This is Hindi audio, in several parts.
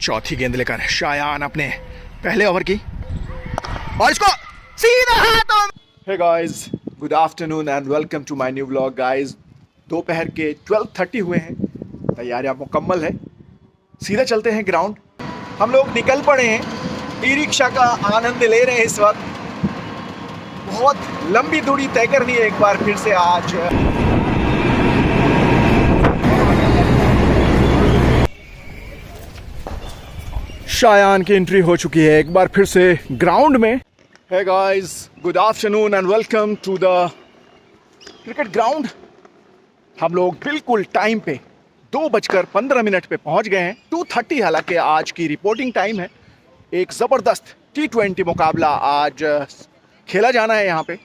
चौथी गेंद लेकर शायान अपने पहले ओवर की और इसको सीधा हाथों। Hey guys, good afternoon and welcome to my new vlog. Guys, दोपहर के 12:30 हुए हैं, तैयारियां मुकम्मल है, सीधा चलते हैं ग्राउंड। हम लोग निकल पड़े हैं, ई रिक्शा का आनंद ले रहे हैं इस वक्त। बहुत लंबी दूरी तय करनी है एक बार फिर से आज। शायान की एंट्री हो चुकी है एक बार फिर से ग्राउंड में। Hey guys, good afternoon and welcome to the cricket ground. हम लोग बिल्कुल टाइम पे 2:15 पे पहुंच गए हैं। 2:30 हालांकि आज की रिपोर्टिंग टाइम है। एक ज़बरदस्त T20 मुकाबला आज खेला जाना है यहाँ पे।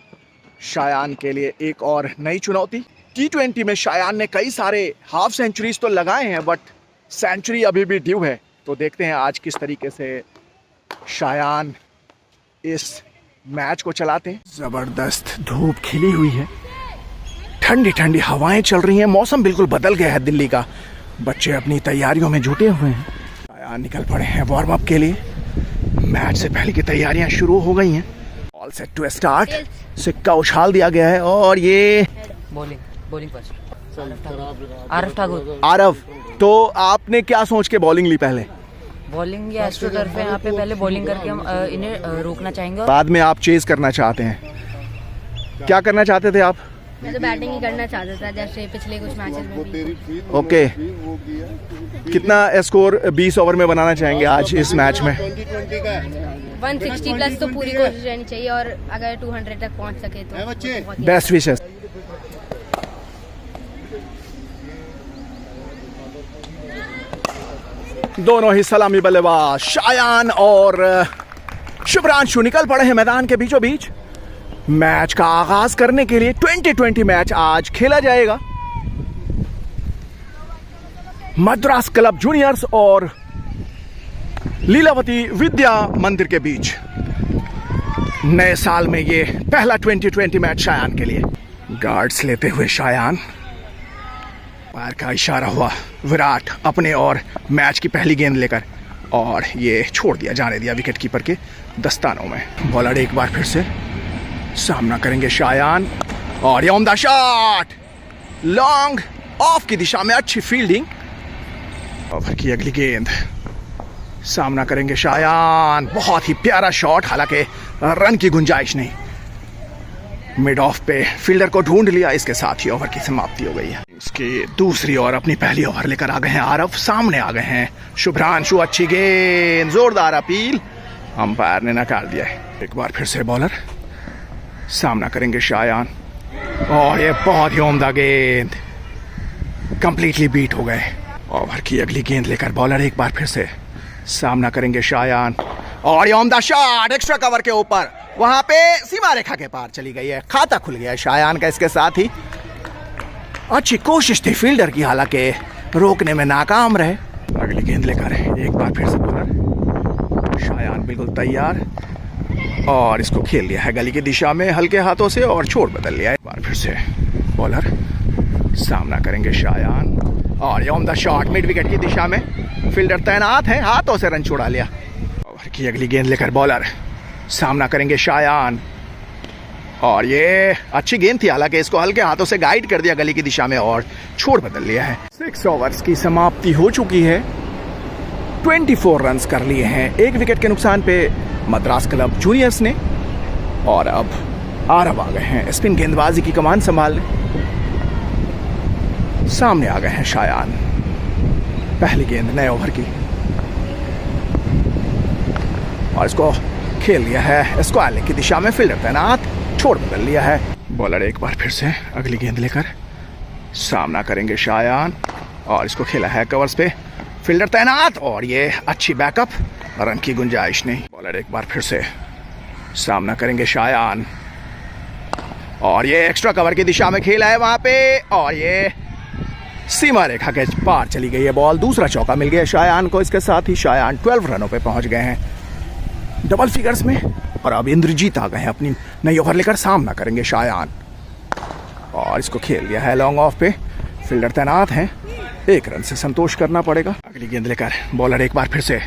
शायान के लिए एक और नई चुनौती। T20 में शायान ने कई सारे हाफ सेंचुरीज तो लगाए हैं, बट सेंचुरी अभी भी ड्यू है। तो देखते हैं आज किस तरीके से शायान इस मैच को चलाते हैं। ज़बरदस्त धूप खिली हुई है, ठंडी ठंडी हवाएं चल रही हैं, मौसम बिल्कुल बदल गया है दिल्ली का। बच्चे अपनी तैयारियों में जुटे हुए हैं। शायान निकल पड़े हैं वार्म अप के लिए। मैच से पहले की तैयारियां शुरू हो गई हैं। All set to start. सिक्का उछाल दिया गया है और ये बॉलिंग आरव ठाकुर। आरव, तो आपने क्या सोच के बॉलिंग ली? पहले बॉलिंग या एस्ट्रो टर्फ है, यहाँ पे पहले बॉलिंग करके हम इन्हें रोकना चाहेंगे। बाद में आप चेज करना चाहते हैं। क्या करना चाहते थे आप? मैं तो बैटिंग ही करना चाहता था, जैसे पिछले कुछ मैचेस में भी। ओके, कितना स्कोर 20 ओवर में बनाना चाहेंगे आज इस मैच में? 160 प्लस तो पूरी कोशिश रहनी चाहिए, और अगर 200 तक पहुंच सके तो बेस्ट विशेस। दोनों ही सलामी बल्लेबाज शायान और शुभ्रांशु निकल पड़े हैं मैदान के बीचों बीच। मैच का आगाज करने के लिए 2020 मैच आज खेला जाएगा। मद्रास क्लब जूनियर्स और लीलावती विद्या मंदिर के बीच नए साल में ये पहला 2020 मैच शायान के लिए। गार्ड्स लेते हुए शायान, पैर का इशारा हुआ विराट अपने और मैच की पहली गेंद लेकर, और ये छोड़ दिया, जाने दिया विकेट कीपर के दस्तानों में। बॉलर एक बार फिर से सामना करेंगे शायान, और ये उम्दा शॉट लॉन्ग ऑफ की दिशा में, अच्छी फील्डिंग। ओवर की अगली गेंद, सामना करेंगे शायान, बहुत ही प्यारा शॉट, हालांकि रन की गुंजाइश नहीं। मिड ऑफ पे फील्डर को ढूंढ लिया, इसके साथ ही ओवर की समाप्ति हो गई है। इसकी दूसरी ओवर अपनी पहली ओवर लेकर आ गए हैं आरव, सामने आ गए हैं शुभ्रांशु। अच्छी गेंद, जोरदार अपील, अंपायर ने नकार दिया है। एक बार फिर से बॉलर सामना करेंगे शायान, और ये बहुत ही उम्दा गेंद, कंप्लीटली बीट हो गए। ओवर की अगली गेंद लेकर बॉलर एक बार फिर से सामना करेंगे शायान, और ये उम्दा शॉट एक्स्ट्रा कवर के ऊपर, वहां पे सीमा रेखा के पार चली गई है। खाता खुल गया है शायान का इसके साथ ही। अच्छी कोशिश थी फील्डर की, हालांकि रोकने में नाकाम रहे। अगली गेंद लेकर एक बार फिर से बॉलर शायान बिल्कुल तैयार, और इसको खेल लिया है गली की दिशा में हल्के हाथों से, और छोड़ बदल लिया है। एक बार फिर से बॉलर सामना करेंगे शायान, और ये उम्दा शॉट मिड विकेट की दिशा में, फील्डर तैनात है, हाथों से रन छुड़ा लिया। ओवर की अगली गेंद लेकर बॉलर सामना करेंगे शायान, और ये अच्छी गेंद थी, हालांकि इसको हल्के हाथों से गाइड कर दिया गली की दिशा में और छोड़ बदल लिया है। 6 ओवर्स की समाप्ति हो चुकी है। 24 रन्स कर लिए हैं, एक विकेट के नुकसान पे मद्रास क्लब जूनियर्स ने, और अब आरव आ गए हैं स्पिन गेंदबाजी की कमान संभालने। सामने आ गए हैं शायान, पहली गेंद नए ओवर की, और इसको खेल लिया है स्क्वायर की दिशा में, फील्डर तैनात, छोड़ बदल लिया है। बॉलर एक बार फिर से अगली गेंद लेकर सामना करेंगे शायान, और इसको खेला है कवर्स पे, फील्डर तैनात, और ये अच्छी बैकअप, रन की गुंजाइश नहीं। बॉलर एक बार फिर से सामना करेंगे शायान, और ये एक्स्ट्रा कवर की दिशा में खेला है वहां पे, और ये सीमा रेखा के पार चली गई है बॉल। दूसरा चौका मिल गया शायान को, इसके साथ ही शायान 12 रनों पे पहुंच गए हैं, डबल फिगर्स में। और अब इंद्रजीत आ गए हैं अपनी नई ओवर लेकर, सामना करेंगे शायान, और इसको खेल दिया है लॉन्ग ऑफ पे, फील्डर तैनात हैं, एक रन से संतोष करना पड़ेगा। अगली गेंद लेकर बॉलर एक बार फिर से,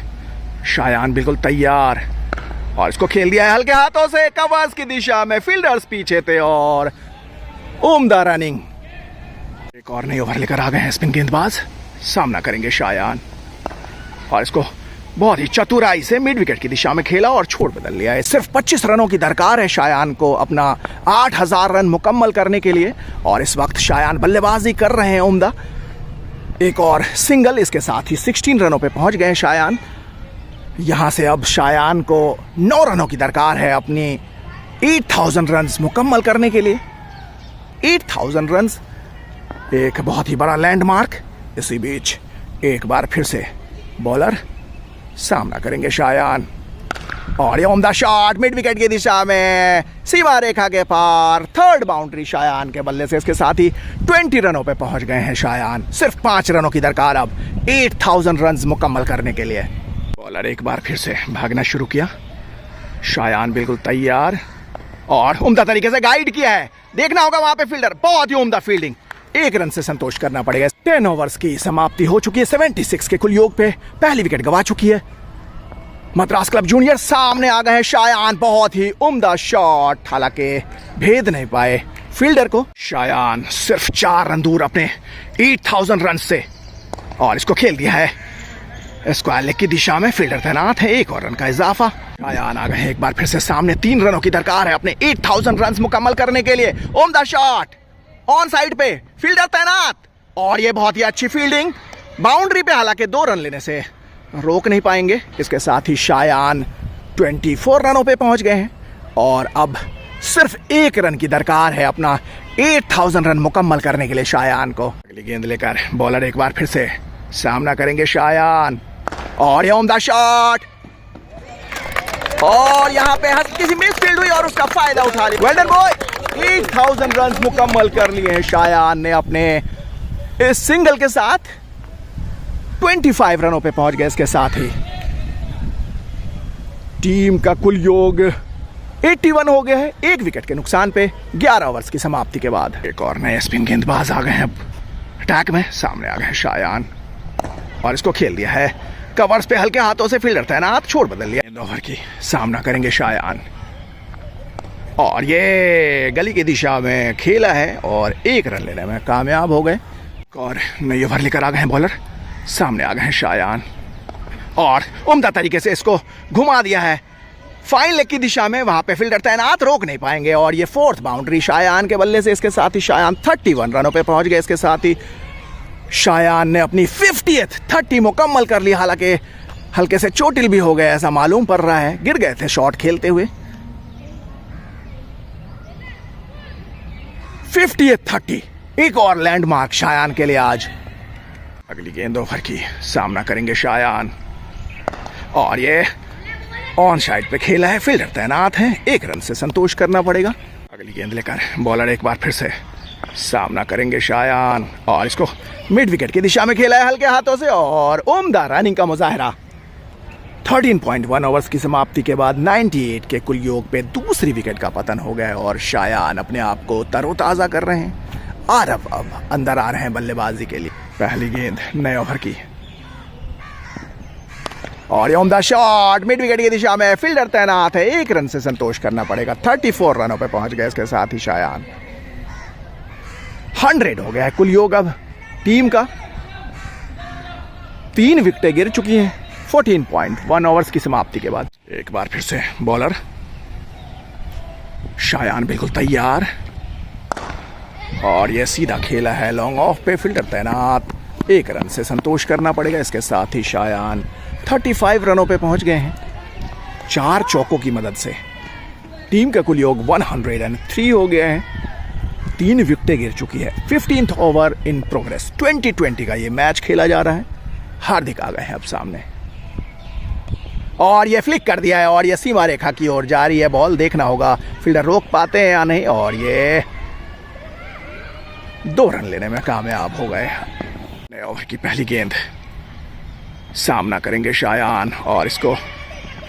शायान बिल्कुल तैयार और इसको खेल दिया है हल्के हाथों से कवर्स की दिशा में, फील्डर्स पीछे थे और उम्दा रनिंग। एक और नई ओवर लेकर आ गए हैं स्पिन गेंदबाज, सामना करेंगे शायान और इसको बहुत ही चतुराई से मिड विकेट की दिशा में खेला और छोड़ बदल लिया है। सिर्फ 25 रनों की दरकार है शायान को अपना 8000 रन मुकम्मल करने के लिए और इस वक्त शायान बल्लेबाजी कर रहे हैं उम्दा। एक और सिंगल, इसके साथ ही 16 रनों पे पहुंच गए शायान। यहां से अब शायान को 9 रनों की दरकार है अपनी 8000 रन मुकम्मल करने के लिए। 8000 रन एक बहुत ही बड़ा लैंडमार्क। इसी बीच एक बार फिर से बॉलर, सामना करेंगे शायान और ये उम्दा शॉट मिड विकेट की दिशा में, सीमा रेखा के पार, थर्ड बाउंड्री शायान के बल्ले से। इसके साथ ही 20 रनों पे पहुंच गए हैं शायान। सिर्फ 5 रनों की दरकार अब 8000 रन मुकम्मल करने के लिए। बॉलर एक बार फिर से भागना शुरू किया, शायान बिल्कुल तैयार और उम्दा तरीके से गाइड किया है। देखना होगा वहां पे फील्डर, बहुत ही उम्दा फील्डिंग। 1 रन से संतोष करना पड़ेगा। 10 ओवर्स की समाप्ति हो चुकी है। 76 के कुल योग पे पहली विकेट गंवा चुकी है मद्रास क्लब जूनियर। सामने आ गए हैं शायान, बहुत ही उम्दा शॉट, हालांकि भेद नहीं पाए फील्डर को। शायान सिर्फ 4 रन दूर अपने 8000 रन से और इसको खेल दिया है स्क्वायर लेग की दिशा में, फील्डर तैनात है। 1 और रन का इजाफा। शायान आ गए हैं एक बार फिर से सामने। 3 रनों की दरकार है अपने 8000 रन मुकम्मल करने के लिए। उम्दा शॉट ऑन साइड पे, फील्डर तैनात और ये बहुत ही अच्छी फील्डिंग बाउंड्री पे, हालांकि 2 रन लेने से रोक नहीं पाएंगे। इसके साथ ही शायान 24 रनों पे पहुंच गए हैं और अब सिर्फ 1 रन की दरकार है अपना 8000 रन मुकम्मल करने के लिए शायान को। अगली गेंद लेकर बॉलर एक बार फिर से, सामना करेंगे शायान और यह उम्दा शॉट और यहां पे किसी मिस फील्ड हुई और उसका फायदा उठा लिया। Well done boy. 8000 रन मुकम्मल कर लिए हैं शायान ने अपने इस सिंगल के साथ। 25 रनों पे पहुंच गए। इसके साथ ही टीम का कुल योग 81 हो गया है, 1 विकेट के नुकसान पे 11 ओवर्स की समाप्ति के बाद। एक और नए स्पिन गेंदबाज आ गए हैं अब अटैक में। सामने आ गए हैं शायान और इसको खेल दिया है कवर्स पे हल्के हाथों से, फील्डर तैनात, छोड़ बदल लिया। ओवर की सामना करेंगे शायान और ये गली की दिशा में खेला है और 1 रन लेने में कामयाब हो गए। और नई ओवर लेकर आ गए हैं बॉलर, सामने आ गए हैं शायान और उम्दा तरीके से इसको घुमा दिया है फाइन लेग की दिशा में। वहां पे फील्डर तैनात, रोक नहीं पाएंगे और ये 4th बाउंड्री शायान के बल्ले से। इसके साथ ही शायान 31 रनों पे पहुंच गए। इसके साथ ही शायान ने अपनी 50th 30 मुकम्मल कर ली, हालांकि हल्के से चोटिल भी हो गए ऐसा मालूम पड़ रहा है, गिर गए थे शॉट खेलते हुए। 50th 30, एक और लैंडमार्क शायान के लिए आज। अगली गेंद ओवर की, सामना करेंगे शायान और ये ऑन साइड पे खेला है, फील्डर तैनात है, 1 रन से संतोष करना पड़ेगा। अगली गेंद लेकर बॉलर एक बार फिर से, सामना करेंगे शायान और इसको मिड विकेट की दिशा में खेला है हल्के हाथों से और उम्दा रनिंग का मुजाहरा। 13.1 ओवर्स की समाप्ति के बाद 98 के कुल योग पे दूसरी विकेट का पतन हो गया और शायान अपने आप को तरोताजा कर रहे हैं और अब अंदर आ रहे हैं बल्लेबाजी के लिए। पहली गेंद नए ओवर की और ये उम्दा शॉट मिड विकेट की दिशा में, फील्डर तैनात है, 1 रन से संतोष करना पड़ेगा। 34 रनों पे पहुंच गए। इसके साथ ही शायान 100 हो गया है कुल योग अब टीम का। 3 विकेटें गिर चुकी हैं 14.1 ओवर्स की समाप्ति के बाद। एक बार फिर से बॉलर, शायान बिल्कुल तैयार और यह सीधा खेला है लॉन्ग ऑफ पे, फील्डर तैनात, 1 रन से संतोष करना पड़ेगा। इसके साथ ही शायान 35 रनों पे पहुंच गए हैं 4 चौकों की मदद से। टीम का कुल योग 103 हो गया है। 3 विकेटें गिर चुकी है। 15th over in progress. 2020 का ये मैच खेला जा रहा है। हार्दिक आ गए हैं अब सामने और ये फ्लिक कर दिया है और ये सीमा रेखा की ओर जा रही है बॉल। देखना होगा फील्डर रोक पाते हैं या नहीं और ये 2 रन लेने में कामयाब हो गए। नए ओवर की पहली गेंद, सामना करेंगे शायान और इसको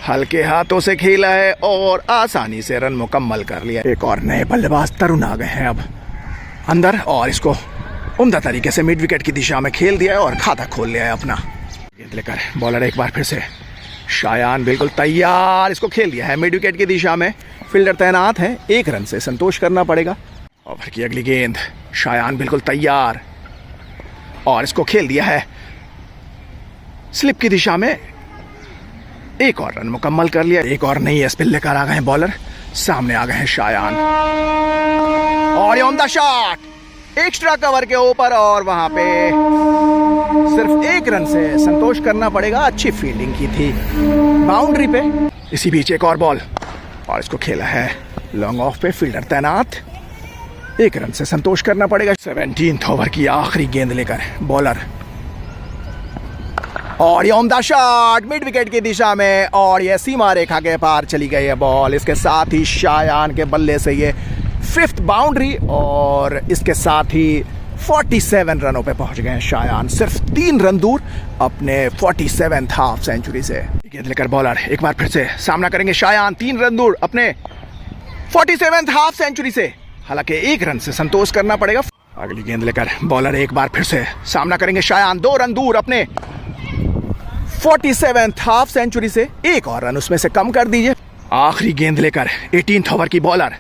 हल्के हाथों से खेला है और आसानी से रन मुकम्मल कर लिया। एक और नए बल्लेबाज तरुण आ गए हैं अब अंदर और इसको उम्दा तरीके से मिड विकेट की दिशा में खेल दिया है और खाता खोल लिया है अपना। गेंद लेकर बॉलर एक बार फिर से। शायान बिल्कुल तैयार, इसको खेल दिया है मिड विकेट की दिशा में। फील्डर तैनात है, 1 रन से संतोष करना पड़ेगा। ओवर की अगली गेंद, शायान बिल्कुल तैयार और इसको खेल दिया है स्लिप की दिशा में। 1 और रन मुकम्मल कर लिया। 1 और नहीं है, स्पिन लेकर आ गए हैं बॉलर। सामने आ गए हैं शायान और on the shot, extra cover के ऊपर और वहां पे सिर्फ 1 रन से संतोष करना पड़ेगा। अच्छी फील्डिंग की थी बाउंड्री पे। इसी बीच एक और बॉल और इसको खेला है लॉन्ग ऑफ पे। फील्डर तैनात, 1 रन से संतोष करना पड़ेगा। 17th ओवर की आखिरी गेंद लेकर बॉलर और ये on the shot mid wicket की दिशा में और ये सीमा रेखा के पार चली गई है बॉल। इसके साथ ही शायान के बल्ले से ये 5th बाउंड्री और इसके साथ ही 47 रनों पे पहुंच गए हैं शायान। सिर्फ 3 रन दूर अपने 47th हाफ सेंचुरी से। गेंद लेकर बॉलर एक बार फिर से सामना करेंगे शायान। 3 रन दूर अपने 47th हाफ सेंचुरी से। हालांकि 1 रन से संतोष करना पड़ेगा। अगली गेंद लेकर बॉलर एक बार फिर से सामना करेंगे शायान। 2 रन दूर अपने 47th हाफ सेंचुरी से। 1 और रन उसमें से कम कर दीजिए। आखिरी गेंद लेकर 18th ओवर की बॉलर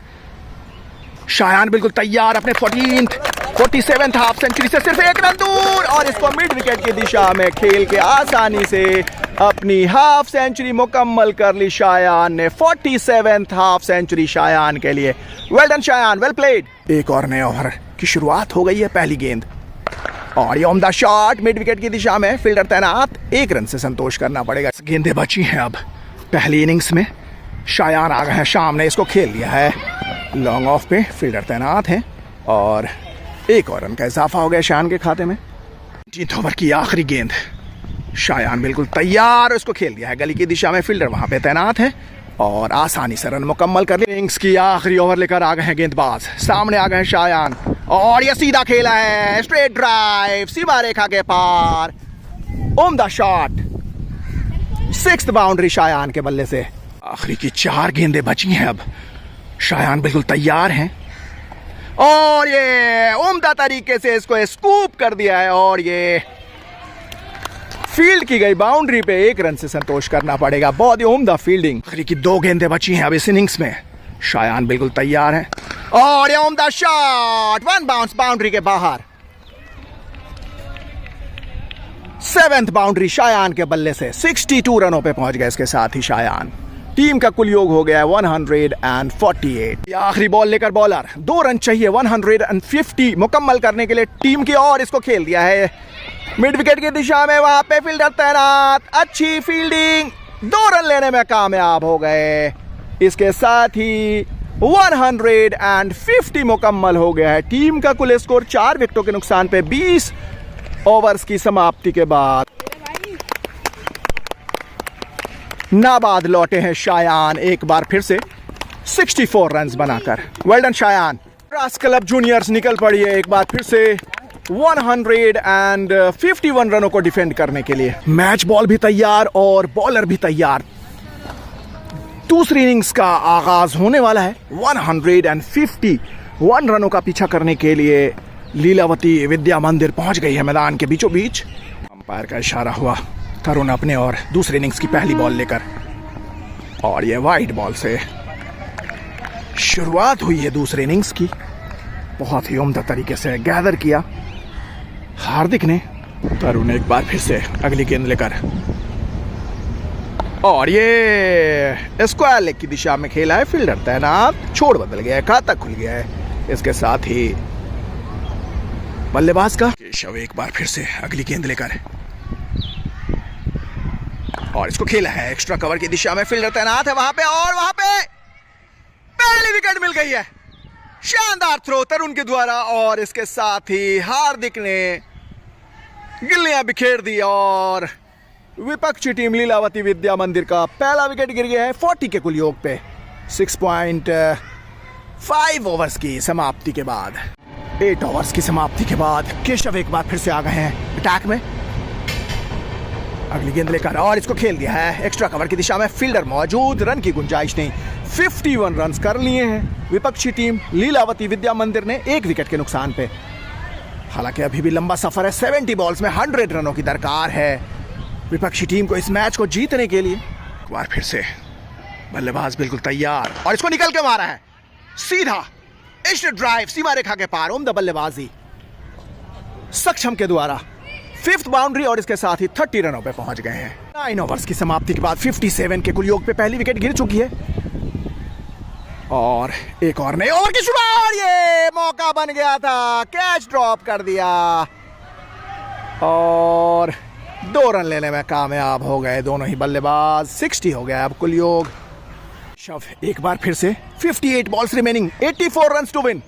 शायान बिल्कुल तैयार अपने 47th हाफ सेंचुरी से। सिर्फ 1 रन दूर और इसको मिड विकेट की दिशा में खेल के आसानी से अपनी हाफ सेंचुरी मुकम्मल कर ली शायान ने। 47th हाफ सेंचुरी शायान के लिए। Well done Shayan, well played. 1 और नए ओवर की शुरुआत हो गई है। पहली गेंद और ये on the shot mid wicket की दिशा में। फील्डर तैनात, 1 रन से संतोष करना पड़ेगा। गेंदें बची हैं अब पहली इनिंग्स में। शायान आ गए हैं सामने, इसको खेल लिया है लॉन्ग ऑफ पे। फील्डर तैनात हैं और 1 और रन का इजाफा हो गया शायान के खाते में। 18th ओवर की आखिरी गेंद, शायान बिल्कुल तैयार, उसको खेल दिया है गली की दिशा में। फील्डर वहां पे तैनात है और आसानी से रन मुकम्मल कर लिया। इनिंग्स की आखिरी ओवर लेकर आ गए हैं गेंदबाज। सामने आ गए हैं शायान और ये सीधा खेला है, स्ट्रेट ड्राइव सीमा रेखा के पार, on the shot. 6th boundary Shayan के बल्ले से। आखिरी की 4 गेंदें बची हैं अब। शायान बिल्कुल तैयार हैं और ये उम्दा तरीके से इसको स्कूप कर दिया है और ये फील्ड की गई बाउंड्री पे। 1 रन से संतोष करना पड़ेगा। बहुत ही उम्दा फील्डिंग। आखिरी की 2 गेंदें बची हैं अब इस इनिंग्स में। शायान बिल्कुल तैयार हैं और ये उम्दा शॉट, 1 बाउंस बाउंड्री के बाहर। 7th बाउंड्री शायान के बल्ले से। 62 रनों पे पहुंच गए इसके साथ ही शायान। टीम का कुल योग हो गया है 148। आखिरी बॉल लेकर बॉलर, 2 रन चाहिए 150 मुकम्मल करने के लिए टीम की। और इसको खेल दिया है मिड विकेट की दिशा में। वहां पे फील्डर तैनात, अच्छी फील्डिंग, 2 रन लेने में कामयाब हो गए। इसके साथ ही 150 मुकम्मल हो गया है। टीम का कुल स्कोर 4 विकेटों के नुकसान पे 20 ओवर्स की समाप्ति के बाद नाबाद लौटे हैं शायान एक बार फिर से 64 रन बनाकर। Well done Shayan. रास क्लब जूनियर्स निकल पड़ी है एक बार फिर से 151 रनों को डिफेंड करने के लिए। मैच बॉल भी तैयार और बॉलर भी तैयार। दूसरी इनिंग्स का आगाज होने वाला है। 151 रनों का पीछा करने के लिए लीलावती विद्या मंदिर पहुंच गई है मैदान के बीचों बीच। अंपायर का इशारा हुआ तरुण अपने और दूसरी इनिंग्स की पहली बॉल लेकर और ये वाइड बॉल से शुरुआत हुई है दूसरी इनिंग्स की। बहुत ही उम्दा तरीके से गैदर किया हार्दिक ने। तरुण एक बार फिर से अगली गेंद लेकर और ये स्क्वायर लेग की दिशा में खेला है। फील्डर तैनात, छोड़ बदल गया है, खाता खुल गया है। इसके साथ ही बल्लेबाज का केशव एक बार फिर से अगली गेंद लेकर और इसको खेला है एक्स्ट्रा कवर की दिशा में। फील्डर तैनात है वहां पे और वहां पे पहली विकेट मिल गई है। शानदार थ्रो तरुण के द्वारा और इसके साथ ही हार्दिक ने गिल्लियां बिखेर दी और विपक्षी टीम लीलावती विद्या मंदिर का पहला विकेट गिर गया है 40 के कुल योग पे 6.5 ओवर्स की समाप्ति के बाद। 8 ओवर्स की समाप्ति के बाद केशव एक बार फिर से आ गए हैं अटैक में अगली गेंद लेकर और इसको खेल दिया है एक्स्ट्रा कवर की दिशा में। फील्डर मौजूद, रन की गुंजाइश नहीं। 51 रन कर लिए हैं विपक्षी टीम लीलावती विद्या मंदिर ने 1 विकेट के नुकसान पे। हालांकि अभी भी लंबा सफर है। 70 बॉल्स में 100 रनों की दरकार है विपक्षी टीम को इस मैच को जीतने के लिए। एक बार फिर से बल्लेबाज बिल्कुल तैयार और इसको निकल के मारा है सीधा इस्ट ड्राइव सीमा रेखा के पार। उम्दा बल्लेबाजी सक्षम के द्वारा 5th बाउंड्री और इसके साथ ही 30 रनों पे पहुंच गए हैं। 9 ओवर्स की समाप्ति के बाद 57 के कुल योग पे पहली विकेट गिर चुकी है और एक और नए ओवर की शुरुआत। ये मौका बन गया था, कैच ड्रॉप कर दिया और 2 रन लेने में कामयाब हो गए दोनों ही बल्लेबाज। 60 हो गया अब कुल योग। शव एक बार फिर से 58 balls remaining, 84 run to win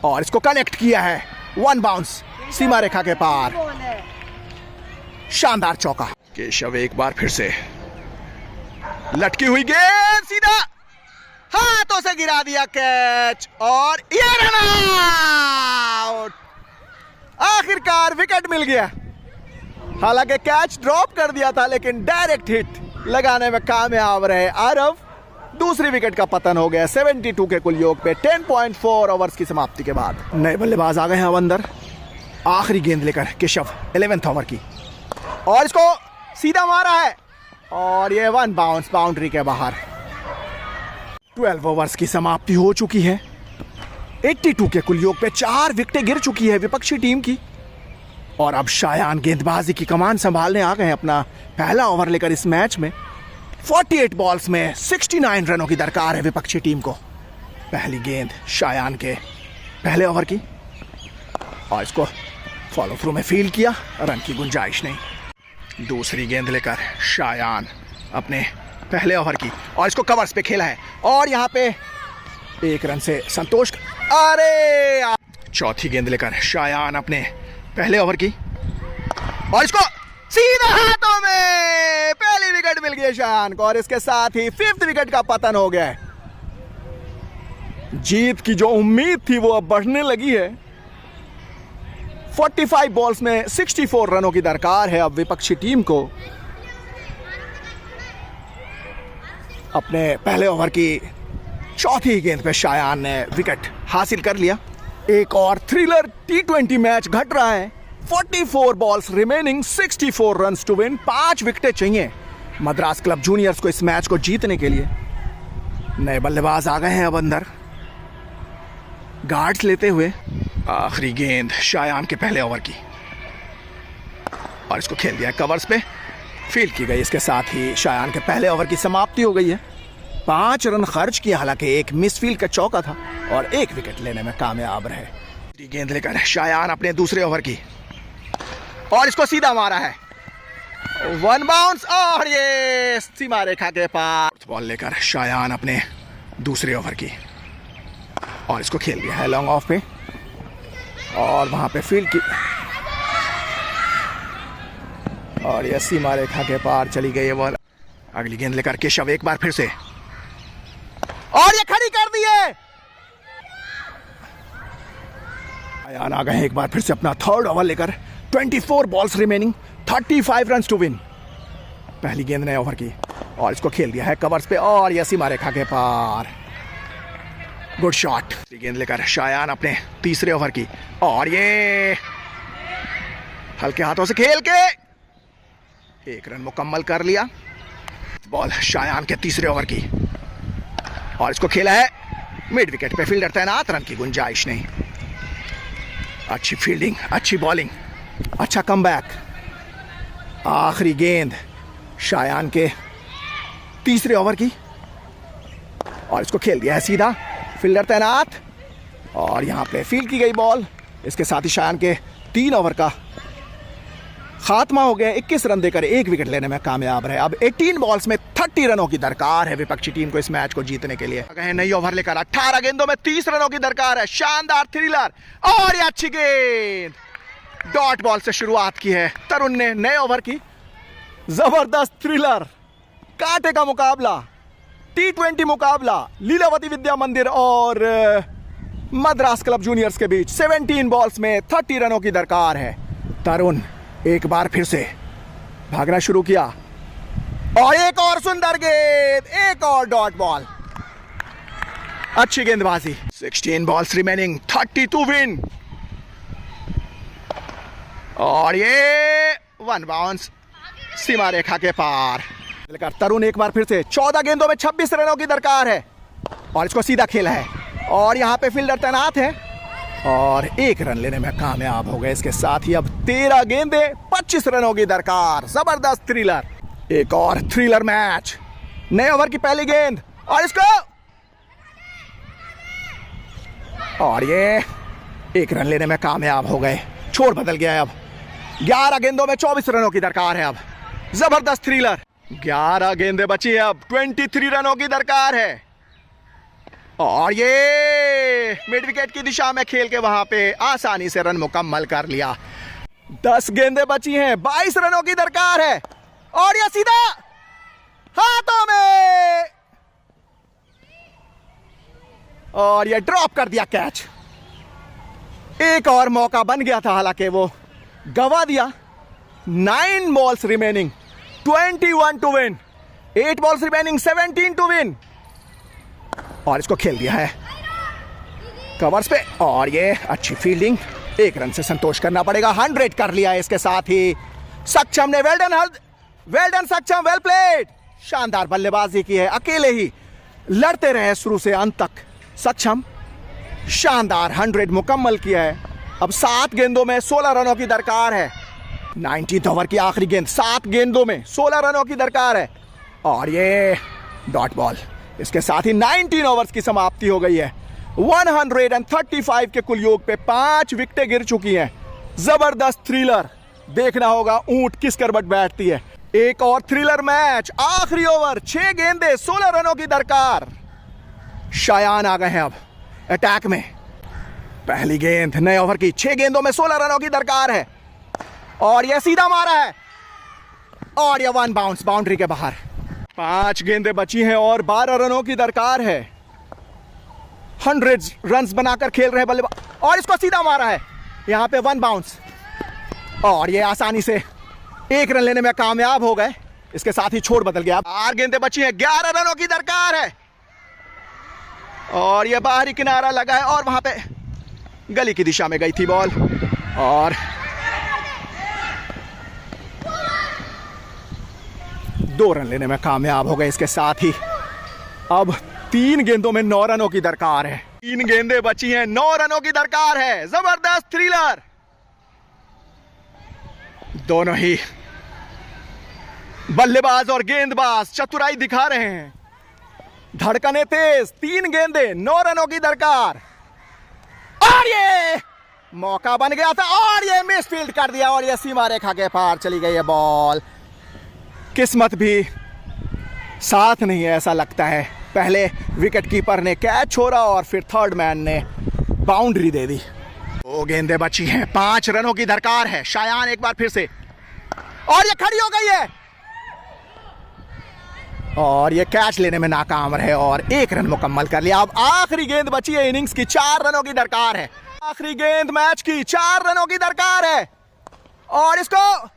और इसको कनेक्ट किया है 1 बाउंस सीमा रेखा के पार। शानदार चौका। केशव एक बार फिर से लटकी हुई गेंद सीधा हाथों से गिरा दिया कैच और ये रन आउट। आखिरकार विकेट मिल गया। हालांकि कैच ड्रॉप कर दिया था लेकिन डायरेक्ट हिट लगाने में कामयाब रहे आरव। दूसरी विकेट का पतन हो गया 72 के कुल योग पे 10.4 ओवर्स की समाप्ति के बाद। नए बल्लेबाज आ गए हैं अब अंदर। आखिरी गेंद लेकर केशव 11th ओवर की और इसको सीधा मारा है और ये 1 बाउंस बाउंड्री के बाहर। 12 ओवर्स की समाप्ति हो चुकी है। 82 के कुल योग पे 4 विकेटें गिर चुकी है विपक्षी टीम की और अब शायान गेंदबाजी की कमान संभालने आ गए हैं। अपना पहला ओवर लेकर इस मैच में 48 बॉल्स में 69 रनों की दरकार है विपक्षी टीम को। पहली गेंद शायान के पहले ओवर की और इसको फॉलो थ्रू में फील्ड किया, रन की गुंजाइश नहीं। दूसरी गेंद लेकर शायान अपने पहले ओवर की और इसको कवर्स पे खेला है और यहाँ पे 1 रन से संतोष। अरे चौथी गेंद लेकर शायान अपने पहले ओवर की और इसको सीधा हाथों में। पहली विकेट मिल गई शायान को और इसके साथ ही 5th विकेट का पतन हो गया है। जीत की जो उम्मीद थी वो अब बढ़ने लगी है। 45 बॉल्स में 64 रनों की दरकार है अब विपक्षी टीम को। अपने पहले ओवर की चौथी गेंद पे शायान ने विकेट हासिल कर लिया। एक और थ्रिलर T20 मैच घट रहा है। 44 balls remaining, 64 runs to win. 5 विकेटें चाहिए मद्रास क्लब जूनियर्स को इस मैच को जीतने के लिए। नए बल्लेबाज आ गए हैं अब अंदर गार्ड्स लेते हुए। आखिरी गेंद शायान के पहले ओवर की और इसको खेल दिया कवर्स पे, फील्ड की गई। इसके साथ ही शायान के पहले ओवर की समाप्ति हो गई है। 5 रन खर्च किया, हालांकि एक मिसफील्ड का चौका था और 1 विकेट लेने में कामयाब रहे। गेंद लेकर शायान अपने दूसरे ओवर की और इसको सीधा मारा है 1 बाउंस और ये सीमा रेखा के पार। बॉल लेकर शायान अपने दूसरे ओवर की और इसको खेल दिया है लॉन्ग ऑफ पे और वहां पे फील्ड की और ये सीमा रेखा के पार चली गई है बॉल। अगली गेंद लेकर केशव एक बार फिर से और ये खड़ी कर दी है। शायान आ गए हैं एक बार फिर से अपना 3rd ओवर लेकर। 24 balls remaining, 35 run to win. पहली गेंद नए ओवर की और इसको खेल दिया है कवर्स पे और ये सीमा रेखा के पार। Good shot. गेंद लेकर शायान अपने तीसरे ओवर की और ये हल्के हाथों से खेल के 1 रन मुकम्मल कर लिया। बॉल शायान के तीसरे ओवर की और इसको खेला है मिड विकेट पे, फील्डर तैनात, रन की गुंजाइश नहीं। अच्छी फील्डिंग, अच्छी बॉलिंग, अच्छा कमबैक। आखिरी गेंद शायान के तीसरे ओवर की और इसको खेल दिया है सीधा, फील्डर तैनात और यहां पे फील्ड की गई बॉल। इसके साथ ही शायान के 3 ओवर का खात्मा हो गया। 21 रन देकर 1 विकेट लेने में कामयाब रहे। अब 18 बॉल्स में 30 रनों की दरकार है विपक्षी टीम को इस मैच को जीतने के लिए। नई ओवर लेकर 18 गेंदों में 30 रनों की दरकार है। शानदार थ्रिलर और ये अच्छी गेंद। डॉट बॉल से शुरुआत की है तरुण ने नए ओवर की। जबरदस्त थ्रिलर, कांटे का मुकाबला, T20 मुकाबला लीलावती विद्या मंदिर और मद्रास क्लब जूनियर्स के बीच। 17 बॉल्स में 30 रनों की दरकार है। तरुण एक बार फिर से भागना शुरू किया और एक और सुंदर गेंद, एक और डॉट बॉल। अच्छी गेंदबाजी। 16 बॉल्स रिमेनिंग, 32 विन और ये 1 बाउंस सीमा रेखा के पार। तरुण एक बार फिर से 14 गेंदों में 26 रनों की दरकार है और इसको सीधा खेला है और यहाँ पे फील्डर तैनात है और 1 रन लेने में कामयाब हो गए। इसके साथ ही अब 13 गेंदे 25 रनों की दरकार। जबरदस्त थ्रिलर, एक और थ्रिलर मैच। नए ओवर की पहली गेंद और इसको, और ये 1 रन लेने में कामयाब हो गए। छोर बदल गया है। अब 11 गेंदों में 24 रनों की दरकार है। अब जबरदस्त थ्रिलर, 11 गेंदें बची है। अब 23 रनों की दरकार है और ये मिड विकेट की दिशा में खेल के वहां पे आसानी से रन मुकम्मल कर लिया। 10 गेंदें बची हैं, 22 रनों की दरकार है और ये सीधा हाथों में और ये ड्रॉप कर दिया कैच। एक और मौका बन गया था, हालांकि वो गवा दिया। 9 balls remaining, 21 to win, 8 balls remaining, 17 to win और इसको खेल दिया है कवर्स पे और ये अच्छी फील्डिंग। 1 रन से संतोष करना पड़ेगा। 100 कर लिया है। इसके साथ ही सक्षम ने वेल डन सक्षम, वेल प्लेड। शानदार बल्लेबाजी की है, अकेले ही लड़ते रहे शुरू से अंत तक। सक्षम शानदार 100 मुकम्मल किया है। अब 7 गेंदों में 16 रनों की दरकार है। 19th ओवर की आखिरी गेंद, 7 गेंदों में 16 रनों की दरकार है और ये डॉट बॉल। इसके साथ ही 19 ओवर्स की समाप्ति हो गई है। 135 के कुल योग पे 5 विकेटें गिर चुकी हैं। जबरदस्त थ्रिलर, देखना होगा ऊंट किस करवट बैठती है। एक और थ्रिलर मैच, आखिरी ओवर, 6 गेंदे 16 रनों की दरकार। शायान आ गए हैं अब अटैक में। पहली गेंद नए ओवर की, 6 गेंदों में 16 रनों की दरकार है और यह सीधा मारा है और यह 1 बाउंस बाउंड्री के बाहर। 5 गेंदें बची हैं और 12 रनों की दरकार है। 100 रन्स बनाकर खेल रहे बल्लेबाज और इसको सीधा मारा है। यहां पे 1 बाउंस और ये आसानी से 1 रन लेने में कामयाब हो गए। इसके साथ ही छोड़ बदल गया। 8 गेंदें बची हैं, 11 रनों की दरकार है और ये बाहरी किनारा लगा है और वहां पे गली की दिशा में गई थी बॉल और 2 रन लेने में कामयाब हो गए। इसके साथ ही अब 3 गेंदों में 9 रनों की दरकार है। 3 गेंदें बची हैं, 9 रनों की दरकार है। जबरदस्त थ्रिलर, दोनों ही बल्लेबाज और गेंदबाज चतुराई दिखा रहे हैं। धड़कने तेज, 3 गेंदें 9 रनों की दरकार और ये मौका बन गया था और ये मिस फील्ड कर दिया और ये सीमा रेखा के पार चली गई है बॉल। किस्मत भी साथ नहीं है ऐसा लगता है। पहले विकेट कीपर ने कैच छोड़ा और फिर थर्ड मैन ने बाउंड्री दे दी। 2 गेंदें बची हैं, 5 रनों की दरकार है। शायान एक बार फिर से और ये खड़ी हो गई है और ये कैच लेने में नाकाम रहे और 1 रन मुकम्मल कर लिया। अब आखिरी गेंद बची है इनिंग्स की, 4 रनों की दरकार है। आखिरी गेंद मैच की, 4 रनों की दरकार है और इसको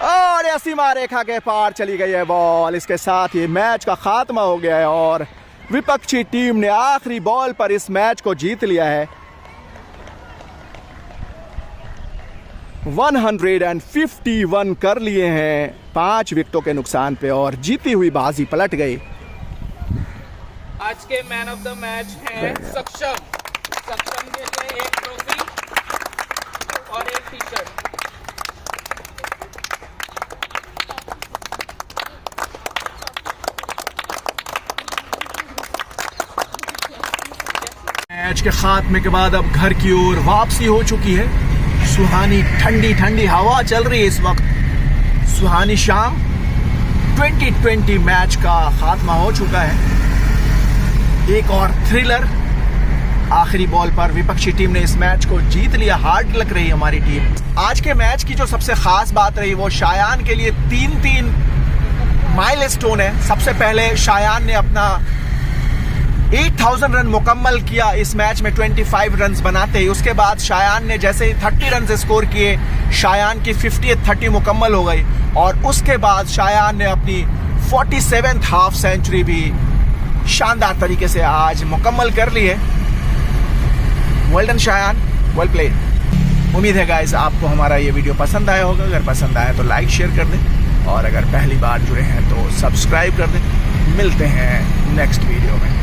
और ये सीमा रेखा के पार चली गई है बॉल। इसके साथ ही मैच का खात्मा हो गया है और विपक्षी टीम ने आखिरी बॉल पर इस मैच को जीत लिया है। 151 कर लिए हैं 5 विकेटों के नुकसान पे और जीती हुई बाजी पलट गई। आज के मैन ऑफ द मैच हैं सक्षम। सक्षम के लिए एक ट्रॉफी और एक टी शर्ट। मैच के खात्मे के बाद अब घर की ओर वापसी हो चुकी है। सुहानी ठंडी ठंडी हवा चल रही है इस वक्त। सुहानी शाम। 2020 मैच का खात्मा हो चुका है। एक और थ्रिलर, आखिरी बॉल पर विपक्षी टीम ने इस मैच को जीत लिया। हार्ड लग रही हमारी टीम। आज के मैच की जो सबसे खास बात रही वो शायान के लिए 3 माइलस्टोन है। सबसे पहले शायान ने अपना 8000 रन मुकम्मल किया इस मैच में 25 रन बनाते ही। उसके बाद शायान ने जैसे ही 30 रन स्कोर किए, शायान की 50th 30 मुकम्मल हो गई और उसके बाद शायान ने अपनी 47th हाफ सेंचुरी भी शानदार तरीके से आज मुकम्मल कर ली है। Well done Shayan, well played. उम्मीद है गाइस आपको हमारा ये वीडियो पसंद आया होगा। अगर पसंद आया तो लाइक शेयर कर दें और अगर पहली बार जुड़े हैं तो सब्सक्राइब कर दें। मिलते हैं नेक्स्ट वीडियो में।